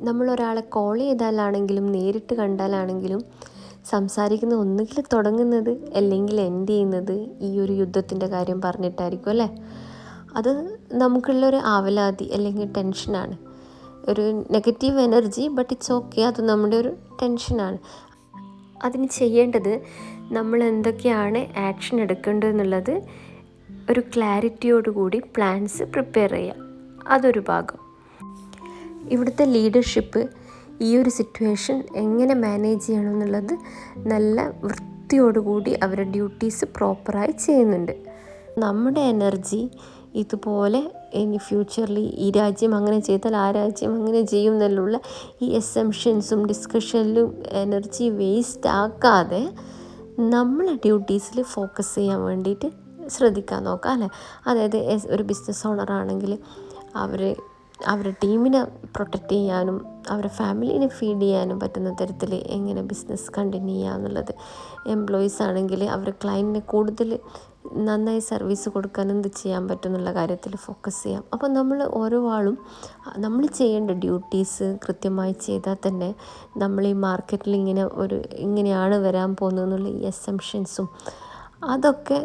നമ്മളൊരാളെ call ചെയ്താലാണെങ്കിലും നേരിട്ട് കണ്ടാലാണെങ്കിലും സംസാരിക്കുന്നത് ഒന്നുകിൽ തുടങ്ങുന്നത് അല്ലെങ്കിൽ എൻഡ് ചെയ്യുന്നത് ഈ ഒരു യുദ്ധത്തിൻ്റെ കാര്യം പറഞ്ഞിട്ടായിരിക്കും അല്ലേ. അത് നമുക്കുള്ളൊരു ആവലാതി അല്ലെങ്കിൽ ടെൻഷനാണ്, ഒരു negative energy. But it's okay, അത് നമ്മുടെ ഒരു ടെൻഷനാണ്. അതിന് ചെയ്യേണ്ടത് നമ്മൾ എന്തൊക്കെയാണ് ആക്ഷൻ എടുക്കേണ്ടതെന്നുള്ളത് ഒരു ക്ലാരിറ്റിയോടുകൂടി പ്ലാൻസ് പ്രിപ്പയർ ചെയ്യുക. അതൊരു ഭാഗം. ഇവിടുത്തെ ലീഡർഷിപ്പ് ഈ ഒരു സിറ്റുവേഷൻ എങ്ങനെ മാനേജ് ചെയ്യണമെന്നുള്ളത് നല്ല വൃത്തിയോടുകൂടി അവരുടെ ഡ്യൂട്ടീസ് പ്രോപ്പറായി ചെയ്യുന്നുണ്ട്. നമ്മുടെ എനർജി ഇതുപോലെ ഇനി ഫ്യൂച്ചറിൽ ഈ രാജ്യം അങ്ങനെ ചെയ്താൽ ആ രാജ്യം അങ്ങനെ ചെയ്യും എന്നുള്ള ഈ എസംഷൻസും ഡിസ്കഷനിലും എനർജി വേസ്റ്റ് ആക്കാതെ നമ്മളെ ഡ്യൂട്ടീസിൽ ഫോക്കസ് ചെയ്യാൻ വേണ്ടിയിട്ട് ശ്രദ്ധിക്കാൻ നോക്കാം അല്ലേ. അതായത് ഒരു ബിസിനസ് ഓണർ ആണെങ്കിൽ അവരുടെ ടീമിനെ പ്രൊട്ടക്റ്റ് ചെയ്യാനും അവരുടെ ഫാമിലീനെ ഫീഡ് ചെയ്യാനും പറ്റുന്ന തരത്തിൽ എങ്ങനെ ബിസിനസ് കണ്ടിന്യൂ ചെയ്യുക എന്നുള്ളത്. എംപ്ലോയീസ് ആണെങ്കിൽ അവരുടെ ക്ലയൻറ്റിനെ കൂടുതൽ നന്നായി സർവീസ് കൊടുക്കാൻ എന്ത് ചെയ്യാൻ പറ്റും എന്നുള്ള കാര്യത്തിൽ ഫോക്കസ് ചെയ്യാം. അപ്പോൾ നമ്മൾ ഓരോ ആളും നമ്മൾ ചെയ്യേണ്ട ഡ്യൂട്ടീസ് കൃത്യമായി ചെയ്താൽ തന്നെ നമ്മൾ ഈ മാർക്കറ്റിൽ ഇങ്ങനെയാണ് വരാൻ പോകുന്നതെന്നുള്ള ഈ അസംഷൻസും അതൊക്കെ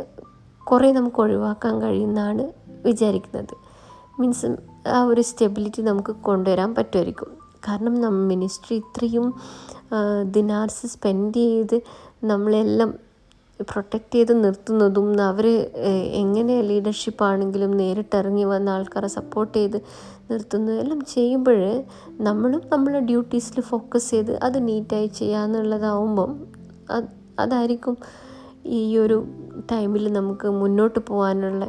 കുറേ നമുക്ക് ഒഴിവാക്കാൻ കഴിയുമെന്നാണ് വിചാരിക്കുന്നത്. മീൻസ് ആ ഒരു സ്റ്റെബിലിറ്റി നമുക്ക് കൊണ്ടുവരാൻ പറ്റുമായിരിക്കും. കാരണം മിനിസ്ട്രി ഇത്രയും ദിനാർസ് സ്പെൻഡ് ചെയ്ത് നമ്മളെല്ലാം പ്രൊട്ടക്റ്റ് ചെയ്ത് നിർത്തുന്നതും അവർ എങ്ങനെ ലീഡർഷിപ്പാണെങ്കിലും നേരിട്ടിറങ്ങി വന്ന ആൾക്കാരെ സപ്പോർട്ട് ചെയ്ത് നിർത്തുന്നതും എല്ലാം ചെയ്യുമ്പോൾ നമ്മളും നമ്മളെ ഡ്യൂട്ടീസിൽ ഫോക്കസ് ചെയ്ത് അത് നീറ്റായി ചെയ്യാമെന്നുള്ളതാവുമ്പം അതായിരിക്കും ഈ ഒരു ടൈമിൽ നമുക്ക് മുന്നോട്ട് പോകാനുള്ള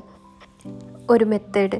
ഒരു മെത്തേഡ്.